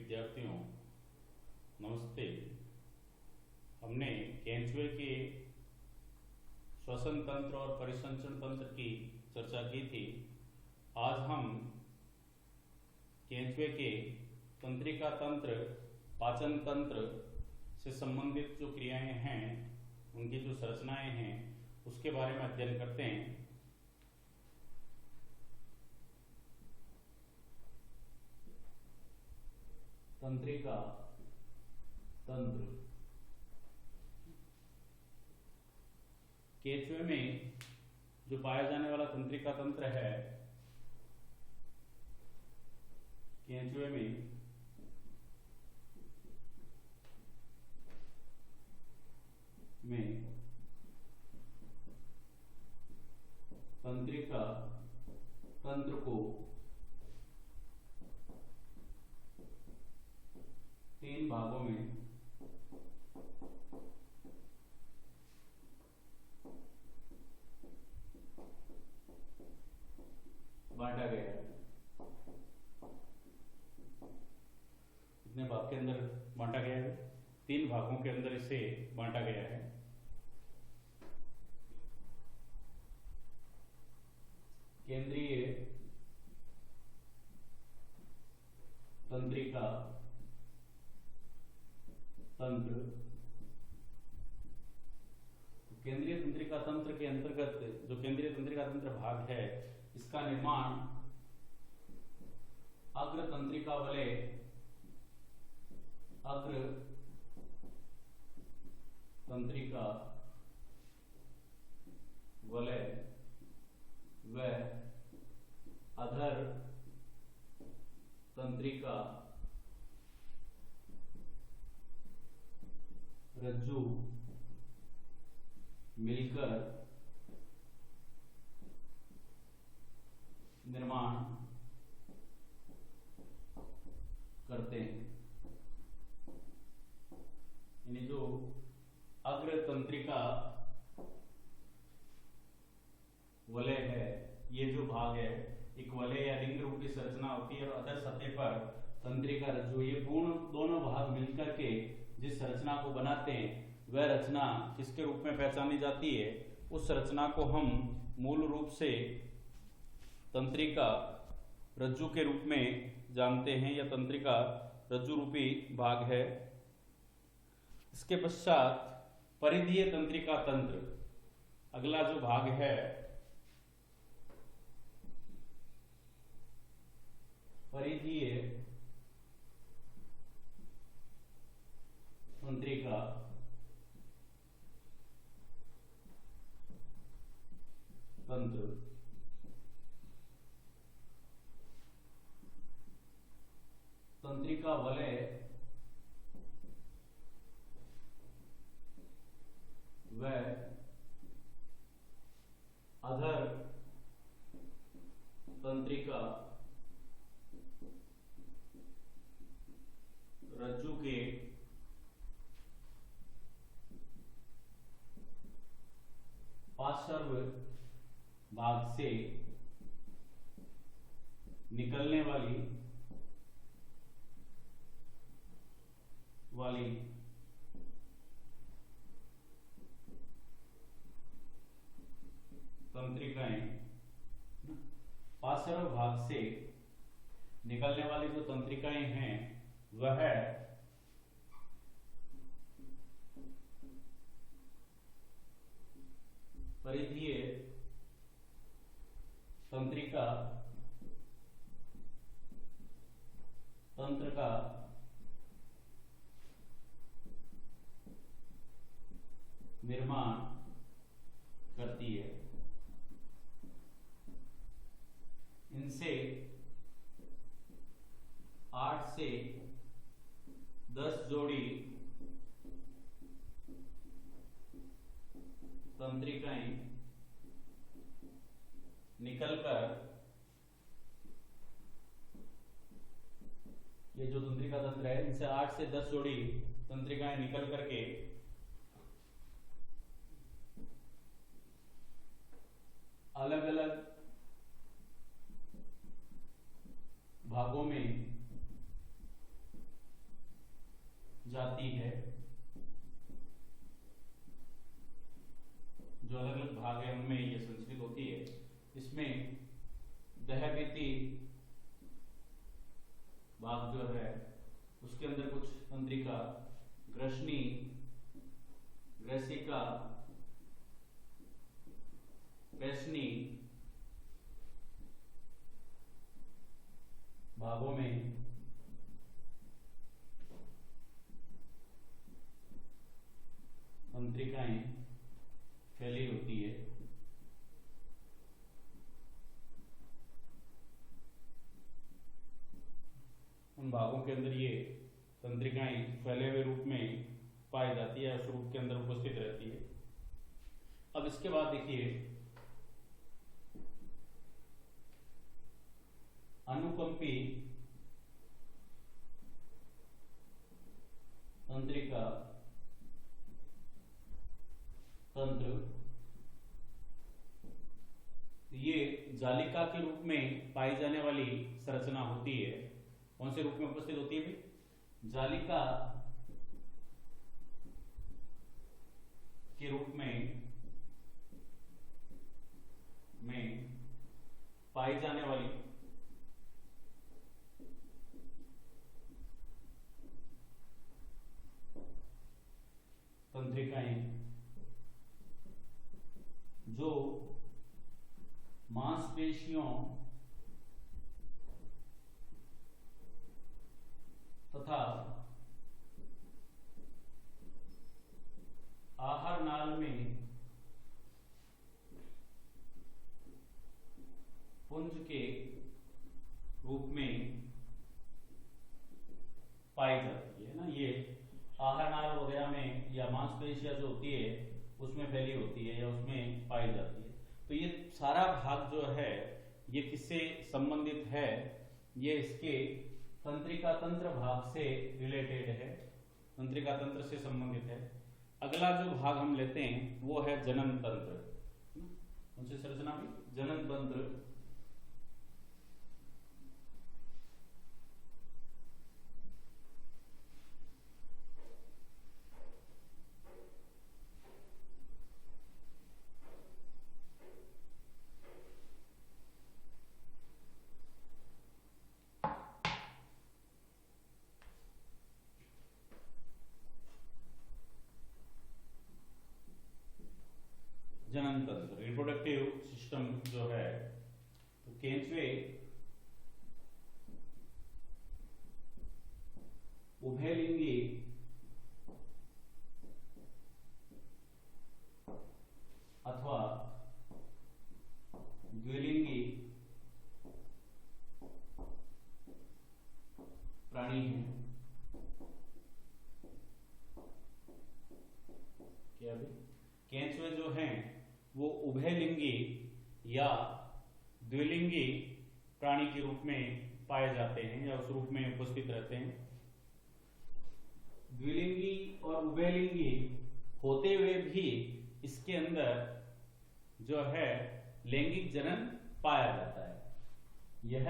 विद्यार्थियों, नमस्ते। हमने केंचुए के श्वसन तंत्र और परिसंचरण तंत्र की चर्चा की थी। आज हम केंचुए के तंत्रिका तंत्र, पाचन तंत्र से संबंधित जो क्रियाएं हैं, उनकी जो संरचनाएं हैं, उसके बारे में अध्ययन करते हैं। तंत्रिका तंत्र केंचुए में जो पाया जाने वाला तंत्रिका तंत्र है, केंचुए में तंत्रिका तंत्र को तीन भागों में बांटा गया है। कितने भाग के अंदर बांटा गया है? तीन भागों के अंदर इसे बांटा गया है। केंद्रीय तंत्रिका तंत्र। केंद्रीय तंत्रिका तंत्र के अंतर्गत जो केंद्रीय तंत्रिका तंत्र भाग है, इसका निर्माण अग्र तंत्रिका वलय, अग्र तंत्रिका वलय व अधर तंत्रिका रज्जु मिलकर निर्माण करते हैं। यानी जो अग्र तंत्रिका वलय है, ये जो भाग है, एक वलय या रिंग रूपी संरचना होती है और अधर सतह पर तंत्रिका रज्जु, ये पूर्ण दोनों भाग मिलकर के जिस रचना को बनाते हैं, वह रचना किसके रूप में पहचानी जाती है? उस रचना को हम मूल रूप से तंत्रिका रज्जु के रूप में जानते हैं। यह तंत्रिका रज्जु रूपी भाग है। इसके पश्चात परिधीय तंत्रिका तंत्र, अगला जो भाग है, परिधीय तंत्रिका तंत्र। तंत्रिका वलय व अधर तंत्रिका रज्जु के पार्श्व भाग से निकलने वाली तंत्रिकाएं, पार्श्व भाग से निकलने वाली जो तंत्रिकाएं हैं, वह परिधीय तंत्रिका तंत्र का निर्माण करती है। इनसे 8 से 10 जोड़ी तंत्रिकाएं निकलकर, ये जो तंत्रिका तंत्र है, इनसे 8 से 10 जोड़ी तंत्रिकाएं निकल करके अलग अलग भागों में जो अलग अलग भाग है उनमें ये संचरित होती है। इसमें दहबीती भाग जो है उसके अंदर कुछ तंत्रिका, ग्रसनी, ग्रसिका, पेशनी भागों में तंत्रिकाएं फैली होती है। उन भागों के अंदर ये तंत्रिकाएं फैले हुए रूप में पाई जाती है, उस रूप के अंदर उपस्थित रहती है। अब इसके बाद देखिए अनुकंपी तंत्रिका तंत्र, ये जालिका के रूप में पाई जाने वाली संरचना होती है। कौन से रूप में उपस्थित होती है भाई? जालिका के रूप में पाई जाने वाली तंत्रिकाएं जो मांसपेशियों तथा आहार नाल में पुंज के रूप में पाई जाती है ना। ये आहार नाल वगैरह में या मांसपेशियां जो होती है उसमें फैली होती है या उसमें पाई जाती है। तो ये सारा भाग जो है ये किससे संबंधित है? ये इसके तंत्रिका तंत्र भाग से रिलेटेड है, तंत्रिका तंत्र से संबंधित है। अगला जो भाग हम लेते हैं वो है जनन तंत्र। कौन सी संरचना में? जनन तंत्र। जनन तंत्र, रिप्रोडक्टिव सिस्टम जो है, तो केंचुए उभयलिंगी अथवा द्विलिंगी प्राणी है। क्या भी केंचुए जो हैं वो उभयलिंगी या द्विलिंगी प्राणी के रूप में पाए जाते हैं या उस रूप में उपस्थित रहते हैं। द्विलिंगी और उभयलिंगी होते हुए भी इसके अंदर जो है लैंगिक जनन पाया जाता है। यह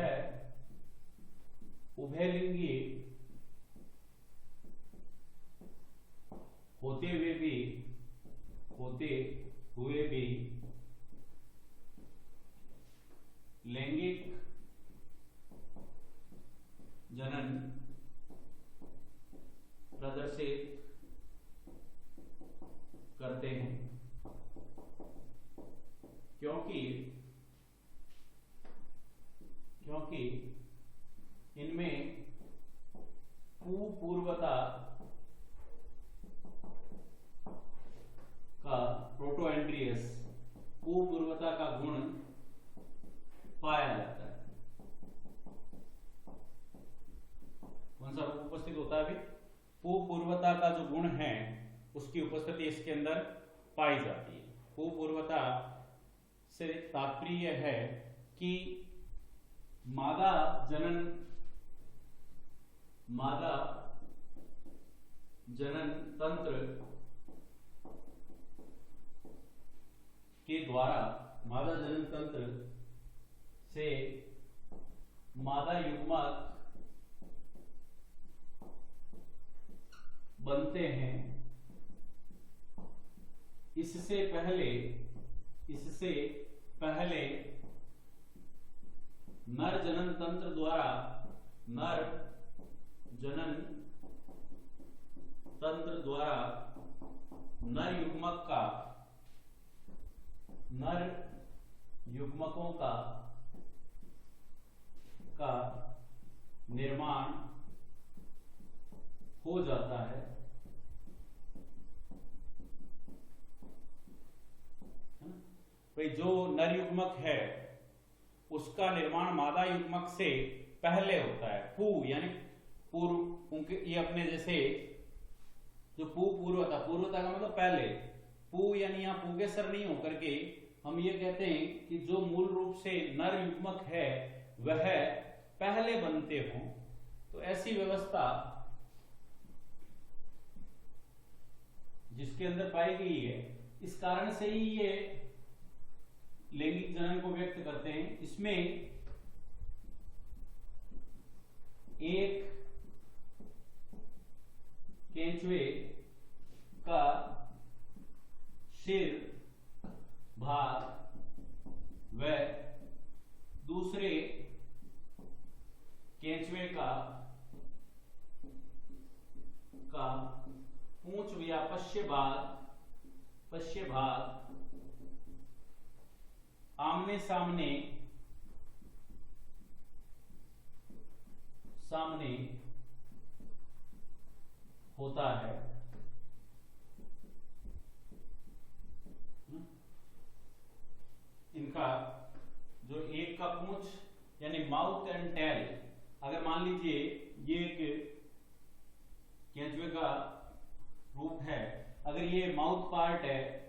उभयलिंगी होते हुए भी लैंगिक जनन प्रदर्शित करते हैं, क्योंकि इनमें कुपूर्वता का प्रोटोएंड्रियस कुपूर्वता का गुण पाया जाता है। कौन सा उपस्थित होता है अभी? कुपूर्वता का जो गुण है उसकी उपस्थिति इसके अंदर पाई जाती है। कुपूर्वता से तात्पर्य है कि मादा जनन तंत्र के द्वारा मादा जनन तंत्र से मादा युग्मक बनते हैं। इससे पहले इससे पहले नर जनन तंत्र द्वारा नर जनन तंत्र द्वारा नर युग्मकों का निर्माण हो जाता है। भाई जो नर युग्मक है उसका निर्माण मादा युग्मक से पहले होता है। पू यानी पूर्व, उनके ये अपने जैसे जो पूर्वता का मतलब पहले, पू यानी यहां पू के सर नहीं होकर के हम ये कहते हैं कि जो मूल रूप से नर युग्मक है वह पहले बनते हों, तो ऐसी व्यवस्था जिसके अंदर पाई गई है, इस कारण से ही ये लैंगिक जनन को व्यक्त करते हैं। इसमें एक केंचुए का सिर भाग व दूसरे केंचुए का पूंछ या पश्य भाग आमने सामने होता है। इनका जो एक का पूंछ यानी माउथ एंड टेल, अगर मान लीजिए ये एक केंचुए का रूप है, अगर ये माउथ पार्ट है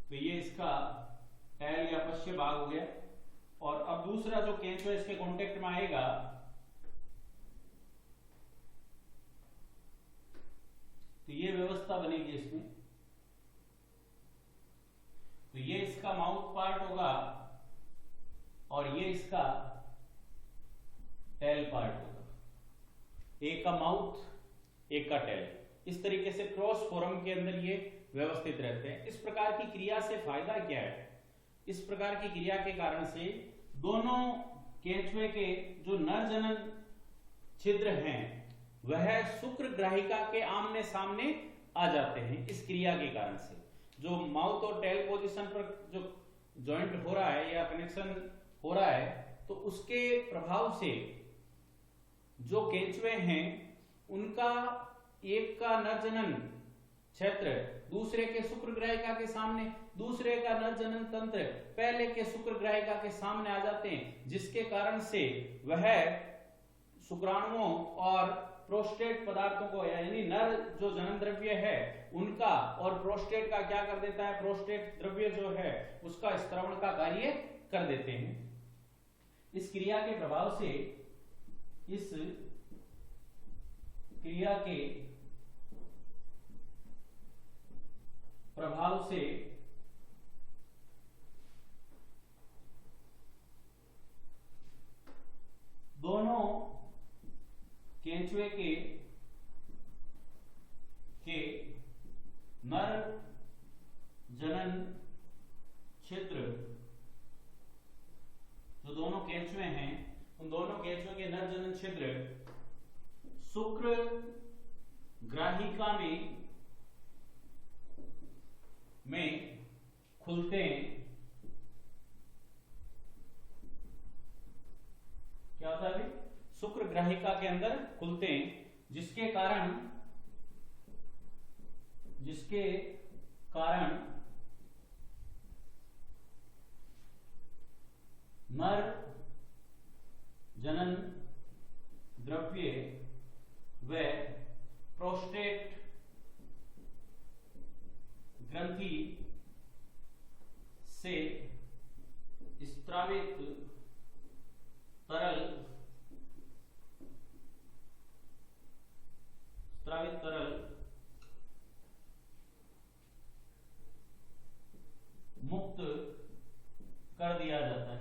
तो ये इसका टेल या पश्य भाग हो गया, और अब दूसरा जो केंचुआ इसके कांटेक्ट में आएगा तो ये व्यवस्था बनेगी इसमें। तो ये इसका माउथ पार्ट होगा और ये इसका टेल पार्ट होगा, एक का माउथ एक का टेल। इस तरीके से क्रॉस फोरम के अंदर ये व्यवस्थित रहते हैं। इस प्रकार की क्रिया से फायदा क्या है? इस प्रकार की क्रिया के कारण से दोनों केंचुए के जो नर जनन छिद्र हैं वह शुक्र ग्राहिका के आमने सामने आ जाते हैं। इस क्रिया के कारण से जो माउथ और टेल पोजीशन पर जो जॉइंट हो रहा है या कनेक्शन हो रहा है, तो उसके प्रभाव से जो केंचुए हैं उनका एक का नर जनन क्षेत्र दूसरे के शुक्र ग्राहिका के सामने, दूसरे का नर जनन तंत्र पहले के शुक्र ग्राहिका के सामने आ जाते हैं, जिसके कारण से वह शुक्राणुओं और प्रोस्टेट पदार्थों को यानी नर जो जनन द्रव्य है उनका और प्रोस्टेट का क्या कर देता है, प्रोस्टेट द्रव्य जो है उसका स्त्रवण का कार्य कर देते हैं। इस क्रिया के प्रभाव से, इस क्रिया के प्रभाव से दोनों केंचुए के नर जनन छिद्र, जो दोनों केंचुए हैं उन दोनों केंचुए के नर जनन छिद्र शुक्र ग्राहिका में खुलते हैं। क्या होता है? शुक्र ग्राहिका के अंदर खुलते हैं, जिसके कारण नर जनन द्रव्य व प्रोस्टेट ग्रंथि से स्रावित तरल मुक्त कर दिया जाता है।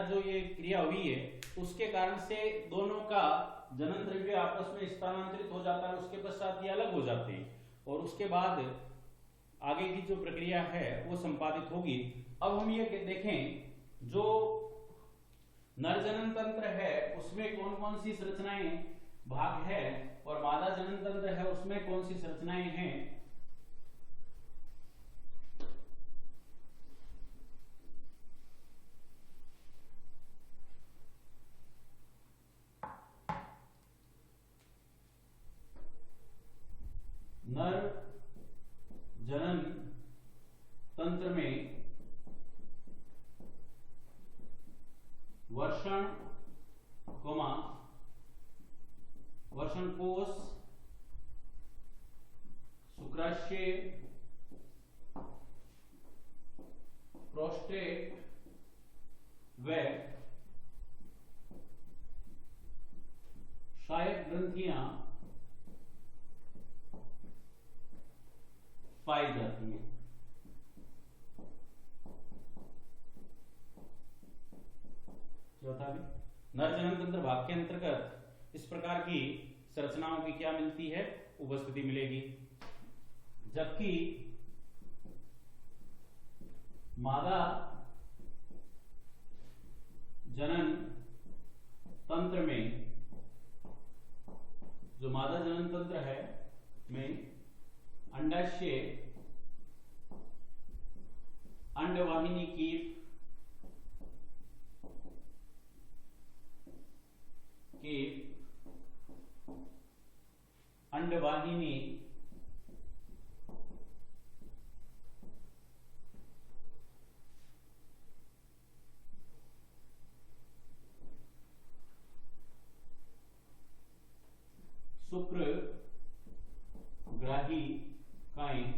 अंदर जो ये क्रिया हुई है उसके कारण से दोनों का जनन द्रव्य आपस में स्थानांतरित हो जाता है, उसके पश्चात ये अलग हो जाते हैं और उसके बाद आगे की जो प्रक्रिया है वो संपादित होगी। अब हम ये देखें जो नर जनन तंत्र है उसमें कौन कौन सी संरचनाएं भाग है और मादा जनन तंत्र है उसमें कौन सी संरचनाएं हैं। नर जनन तंत्र में वर्षण वर्षण कोश, शुक्राशय, प्रोस्टेट व शायद ग्रंथियां पाई जाती है। चौथा भी नर जनन तंत्र भाग के अंतर्गत इस प्रकार की संरचनाओं की क्या मिलती है, उपस्थिति मिलेगी, जबकि मादा जनन तंत्र में जो मादा जनन तंत्र है में अंडाशय, अंडवाहिनी कीट के अंडवाहिनी शुक्र ग्राही काएं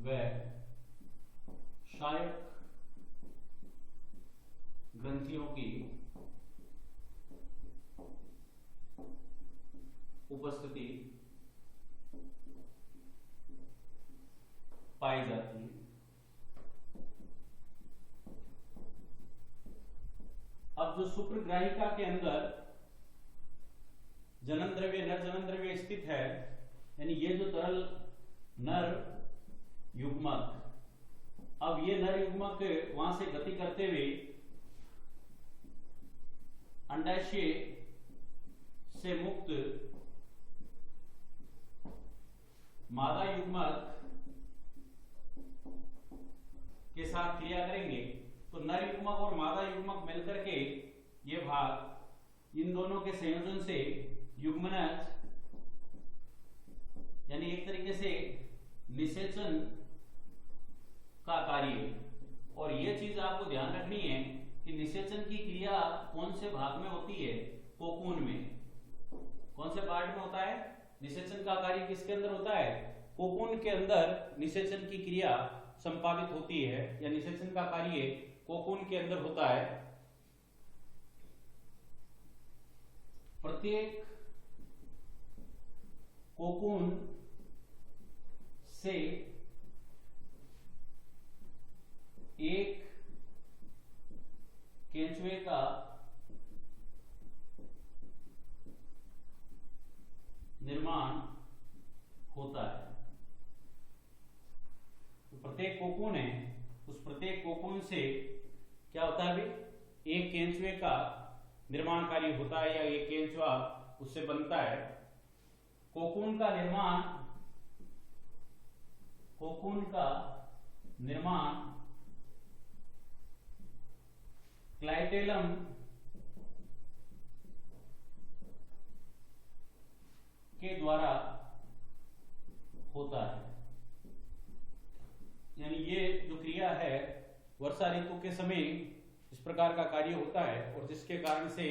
व शायक ग्रंथियों की उपस्थिति पाई जाती है। अब जो शुक्र ग्राहिका के अंदर जनन द्रव्य नर जनन द्रव्य स्थित है, यानी ये जो तरल नर युग्मक, अब ये नर युग्मक वहां से गति करते हुए अंडाशय से मुक्त मादा युग्मक के साथ क्रिया करेंगे तो नर युग्मक और मादा युग्मक मिलकर के ये भाग इन दोनों के संयोजन से युग्मनज यानी एक तरीके से निषेचन का कार्य। और यह चीज आपको ध्यान रखनी है कि निषेचन की क्रिया कौन से भाग में होती है, कोकून में। कौन से पार्ट में होता है निषेचन का कार्य, किसके अंदर होता है, कोकून के अंदर निषेचन की क्रिया संपादित होती है या निषेचन का कार्य कोकून के अंदर होता है। प्रत्येक कोकून से एक केंचुए का निर्माण होता है। तो प्रत्येक कोकून है, उस प्रत्येक कोकून से क्या होता है भाई, एक केंचुए का निर्माण कार्य होता है या एक केंचुआ उससे बनता है। कोकून का निर्माण क्लाइटेलम के द्वारा होता है। यानी ये जो क्रिया है वर्षा ऋतु के समय इस प्रकार का कार्य होता है और जिसके कारण से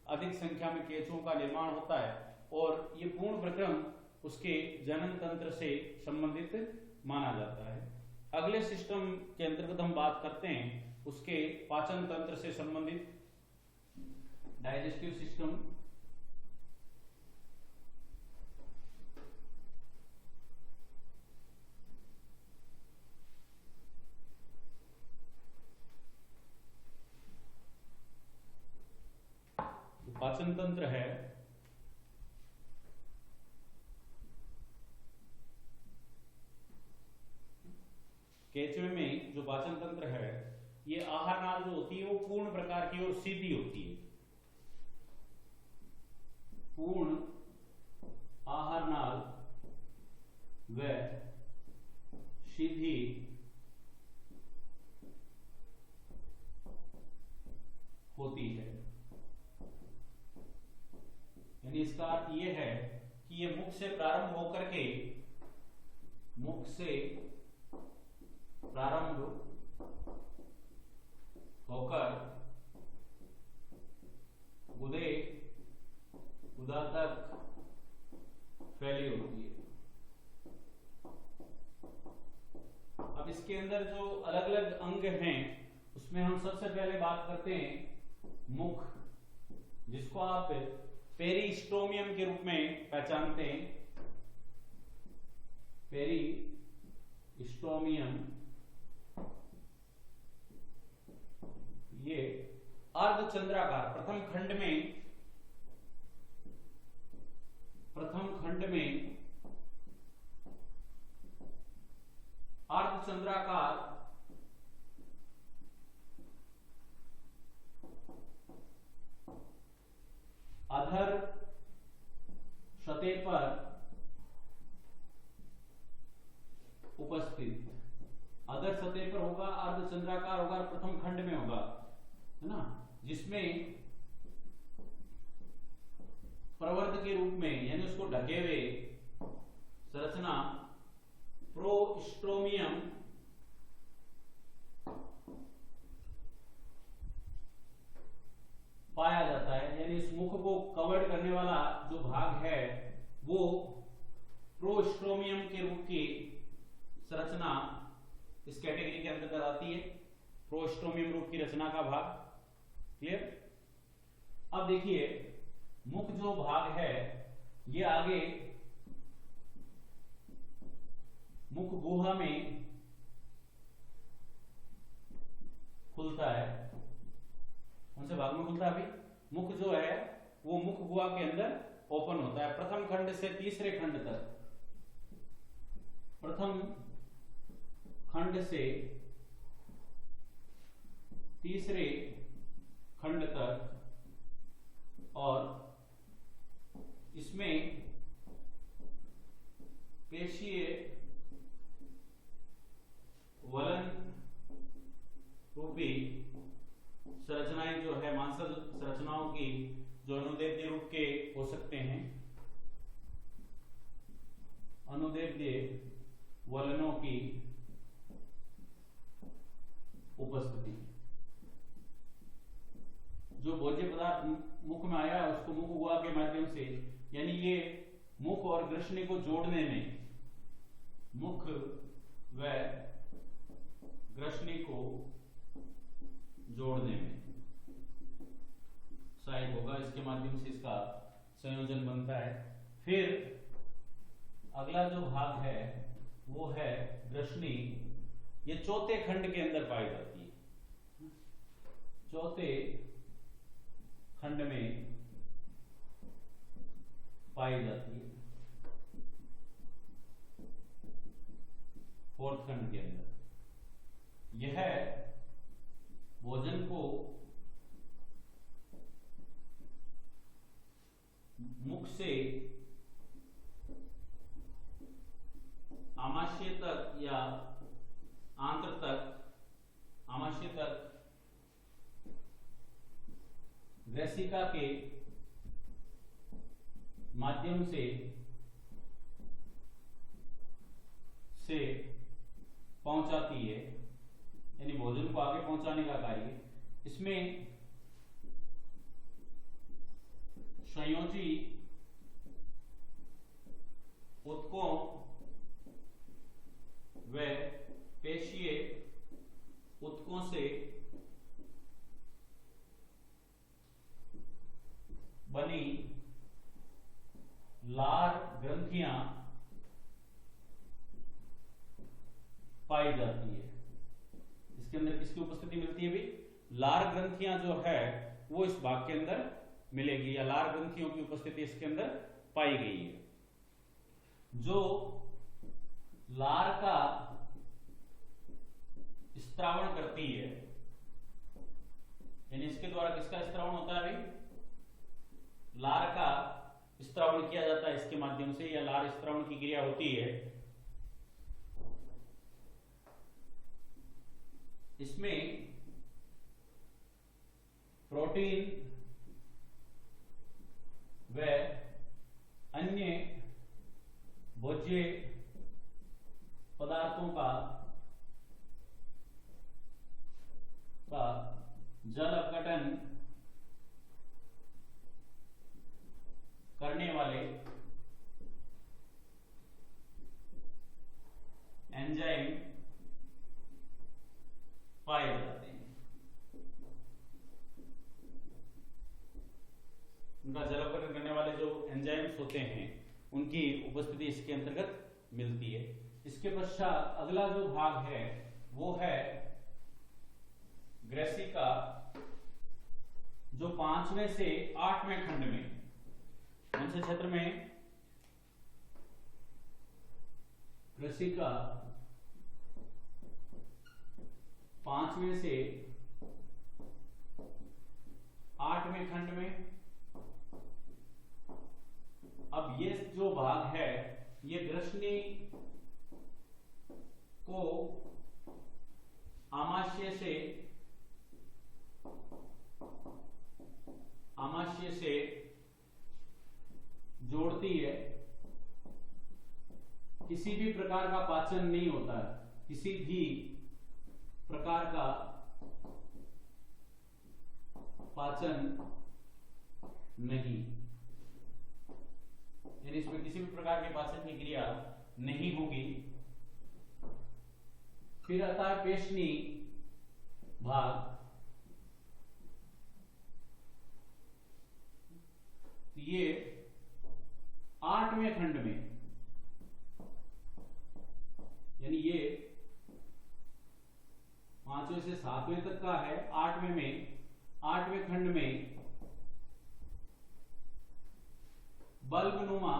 अधिक संख्या में केंचुओं का निर्माण होता है और ये पूर्ण प्रक्रम उसके जनन तंत्र से संबंधित माना जाता है। अगले सिस्टम के अंतर्गत हम बात करते हैं उसके पाचन तंत्र से संबंधित, डाइजेस्टिव सिस्टम। पाचन तंत्र है केंचुए में जो पाचन तंत्र है, ये आहार नाल जो होती है वो पूर्ण प्रकार की और सीधी होती है। पूर्ण आहार नाल व सीधी होती है। यानी इसका अर्थ यह है कि ये मुख से प्रारंभ होकर के गुदा तक फैली होती है। अब इसके अंदर जो अलग अलग अंग हैं उसमें हम सबसे पहले बात करते हैं मुख, जिसको आप पेरिस्टोमियम के रूप में पहचानते हैं। पेरिस्टोमियम ये अर्धचंद्राकार प्रथम खंड में अर्धचंद्राकार अधर सतह पर उपस्थित, अधर सतह पर होगा, अर्धचंद्राकार होगा, प्रथम खंड में होगा, है ना, जिसमें प्रवर्ध के रूप में यानी उसको ढके हुए संरचना प्रोस्ट्रोमियम पाया जाता है। यानी इस मुख को कवर करने वाला जो भाग है वो प्रोस्ट्रोमियम के रूप की संरचना इस कैटेगरी के अंतर्गत आती है। प्रोस्ट्रोमियम रूप की रचना का भाग। क्लियर? अब देखिए मुख जो भाग है ये आगे मुख गुहा में खुलता है। कौन से भाग में खुलता है? अभी मुख जो है वो मुख गुहा के अंदर ओपन होता है। प्रथम खंड से तीसरे खंड तक, प्रथम खंड से तीसरे खंड तक, और इसमें पेशीय वलन रूपी संरचनाएं जो है मांसल संरचनाओं की जो अनुदैर्ध्य रूप के हो सकते हैं, अनुदैर्ध्य वलनों की उपस्थिति। जो भोज्य पदार्थ मुख में आया उसको मुख गुहा के माध्यम से, यानी ये मुख और ग्रसनी को जोड़ने में, मुख व ग्रसनी को जोड़ने में सहायक होगा। इसके माध्यम से इसका संयोजन बनता है। फिर अगला जो भाग है वो है ग्रसनी। ये चौथे खंड के अंदर पाई जाती है। चौथे खंड में पाई जाती है, फोर्थ खंड के अंदर। यह भोजन को मुख से आमाशय तक या आंत्र तक, आमाशय तक ग्रसिका के माध्यम से पहुंचाती है, यानी भोजन को आगे पहुंचाने का कार्य। इसमें संयोजी ऊतकों व पेशीय ऊतकों से बनी लार ग्रंथियां पाई जाती है। इसके अंदर किसकी उपस्थिति मिलती है? भी लार ग्रंथियां जो है वो इस भाग के अंदर मिलेगी या लार ग्रंथियों की उपस्थिति इसके अंदर पाई गई है। जो लार का स्त्रावण करती है, यानी इसके द्वारा किसका स्त्रावण होता है भाई? लार का स्त्रावण किया जाता है इसके माध्यम से, या लार स्त्रावण की क्रिया होती है। इसमें प्रोटीन व अन्य भोज्य पदार्थों का जल अपघटन करने वाले एंजाइम पाए जाते हैं। उनका जल अपघटन करने वाले जो एंजाइम्स होते हैं उनकी उपस्थिति इसके अंतर्गत मिलती है। इसके पश्चात अगला जो भाग है वो है ग्रेसिका, जो 5वें से 8वें खंड में, कौन से क्षेत्र में? ग्रेसिका 5वें से 8वें खंड में। अब ये जो भाग है ये ग्रसनी को आमाशय से जोड़ती है। किसी भी प्रकार का पाचन नहीं होता है, किसी भी प्रकार का पाचन नहीं, यानी इसमें किसी भी प्रकार के पाचन की क्रिया नहीं होगी। फिर आता है पेशनी भाग। ये 8वें खंड में, यानी ये 5वें से 7वें तक का है। 8वें खंड में बल्बनुमा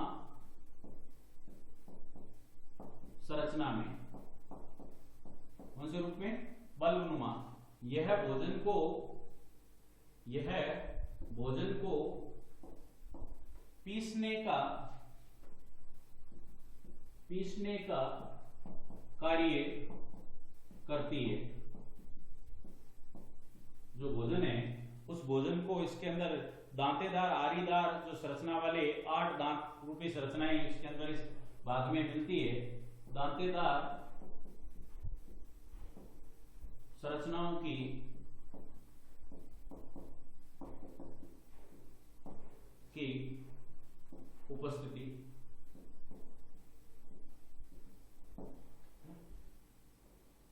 संरचना में, कौन से रूप में? बल्बनुमा। यह भोजन को पीसने का कार्य करती है। जो भोजन है उस भोजन को इसके अंदर दांतेदार आरीदार जो संरचना वाले 8 दांत रूपी संरचनाएं इसके अंदर इस भाग में मिलती है। दांतेदार संरचनाओं की उपस्थिति,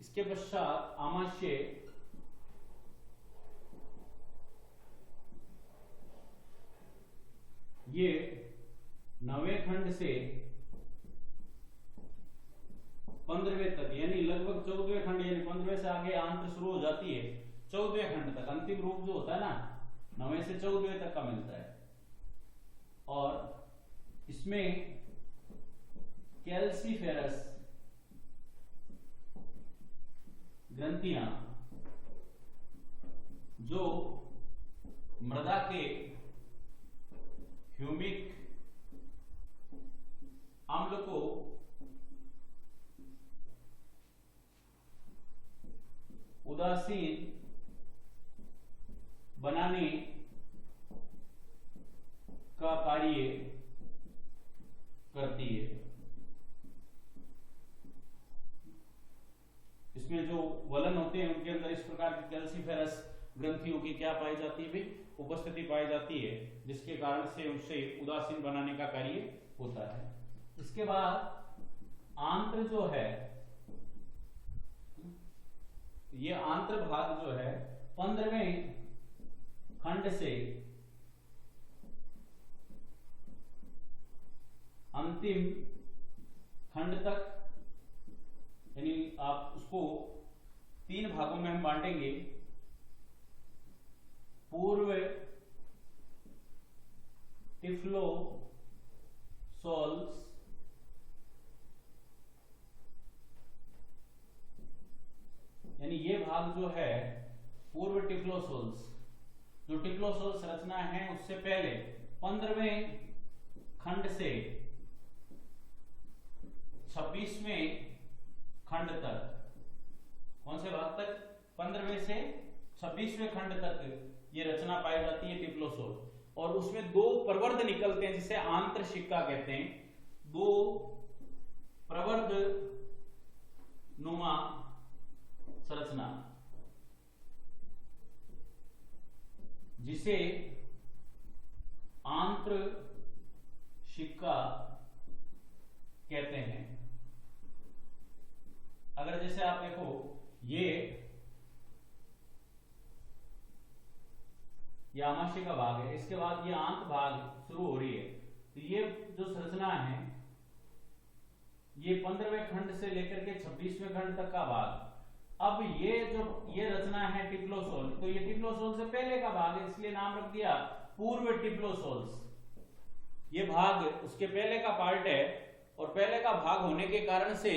इसके पश्चात आमाशय ये 9वें खंड से 15वें तक, यानी लगभग 14वें खंड, यानी 15वें से आगे आंत्र शुरू हो जाती है, 14वें खंड तक अंतिम रूप जो होता है ना 9वें से 14वें तक का मिलता है। और इसमें कैल्सीफेरस ग्रंथियां जो मृदा के ह्यूमिक अम्ल को उदासीन बनाने का कार्य करती है। इसमें जो वलन होते हैं उनके अंदर इस प्रकार की कैल्सीफेरस ग्रंथियों की क्या पाई जाती है? उपस्थिति पाई जाती है, जिसके कारण से उसे उदासीन बनाने का कार्य होता है। इसके बाद आंत्र जो है, ये आंत्र भाग जो है 15वें खंड से अंतिम खंड तक, यानी आप उसको 3 भागों में हम बांटेंगे। पूर्व टिफ्लोसोल्स यानी ये भाग जो है पूर्व टिफ्लोसोल्स, जो टिफ्लोसोल्स रचना है उससे पहले 15वें खंड से 26वें खंड तक, कौन से भाग तक? 15वें से 26वें खंड तक ये रचना पाई जाती है टिफ्लोसोल। और उसमें दो प्रवर्ध निकलते हैं जिसे आंतरशिक्का कहते हैं, दो प्रवर्ध नुमा संरचना जिसे आंतरशिक्का कहते हैं। अगर जैसे आप देखो ये आमाशय का भाग है, इसके बाद ये आंत भाग शुरू हो रही है, तो ये जो संरचना है ये 15वें खंड से लेकर के 26वें खंड तक का भाग। अब ये रचना है टिफ्लोसोल, तो ये टिफ्लोसोल से पहले का भाग है, इसलिए नाम रख दिया पूर्व टिफ्लोसोल्स। ये भाग उसके पहले का पार्ट है और पहले का भाग होने के कारण से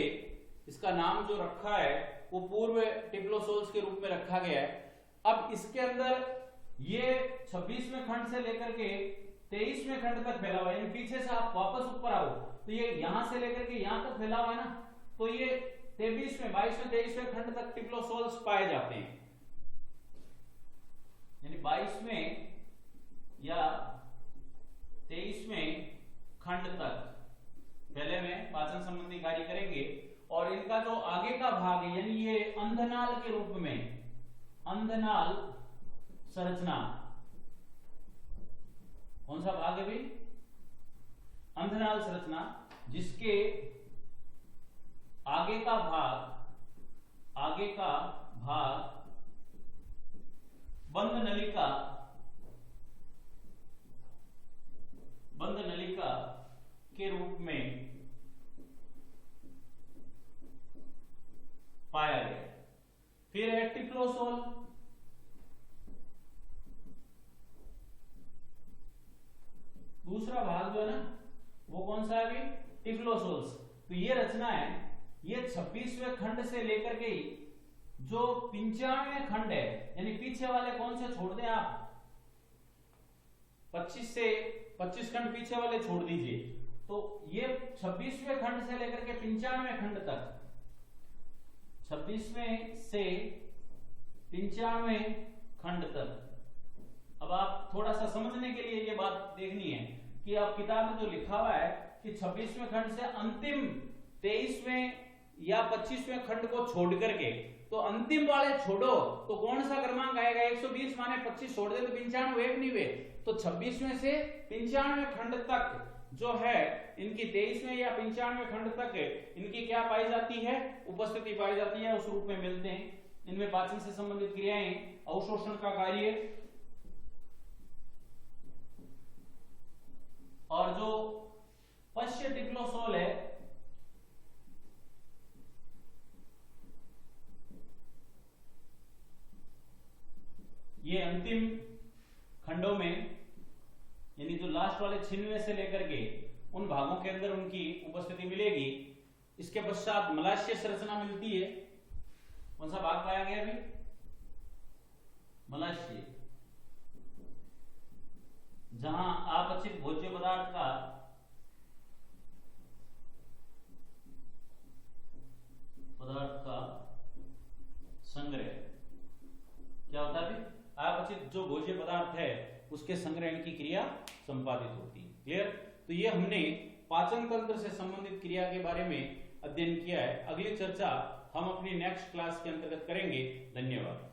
इसका नाम जो रखा है वो पूर्व टिफ्लोसोल्स के रूप में रखा गया है। अब इसके अंदर ये 26वें खंड से लेकर के 23वें खंड तक फैला हुआ है, यानी पीछे से आप वापस ऊपर आओ तो ये यहां से लेकर के यहां तक फैला हुआ है ना, तो ये 23वें 22वें 23वें खंड तक टिफ्लोसोल्स पाए जाते हैं। यानी 22वें या 23वें खंड तक पहले में पाचन संबंधी कार्य करेंगे और इनका जो आगे का भाग है यानी ये अंधनाल के रूप में, अंधनाल संरचना, कौन सा भाग है भाई? अंधनाल संरचना, जिसके आगे का भाग बंद नलिका के रूप में पाया गया। फिर है टिफ्लोसोल, दूसरा भाग जो है ना वो कौन सा है अभी? टिफ्लोसोल्स। तो ये रचना है, ये 26वें खंड से लेकर के जो 95वें खंड है, यानी पीछे वाले कौन से छोड़ दें आप, 25 खंड पीछे वाले छोड़ दीजिए, तो ये 26वें खंड से लेकर के 95वें खंड तक, 26वें से 95वें खंड तक। अब आप थोड़ा सा समझने के लिए ये बात देखनी है कि आप किताब में जो लिखा हुआ है कि 26वें खंड से अंतिम 23वें या 25वें खंड को छोड़ करके, तो अंतिम वाले छोड़ो तो कौन सा क्रमांक आएगा? 120 माने 25 छोड़ दे तो 95 एक नहीं हुए, तो 26वें से 95वें खंड तक जो है इनकी 23वें या 95वें खंड तक इनकी क्या पाई जाती है? उपस्थिति पाई जाती है, उस रूप में मिलते हैं। इनमें पाचन से संबंधित क्रियाएं, अवशोषण का कार्य, और जो पश्य टिफ्लोसोल है ये अंतिम खंडों में, यानी जो लास्ट वाले 96वें से लेकर के उन भागों के अंदर उनकी उपस्थिति मिलेगी। इसके पश्चात मलाशय संरचना मिलती है। कौन सा भाग पाया गया अभी? मलाशय, जहां अपचित भोज्य पदार्थ का संग्रह क्या होता है? अपचित जो भोज्य पदार्थ है उसके संग्रहण की क्रिया संपादित होती है। क्लियर? तो ये हमने पाचन तंत्र से संबंधित क्रिया के बारे में अध्ययन किया है। अगली चर्चा हम अपनी नेक्स्ट क्लास के अंतर्गत करेंगे। धन्यवाद।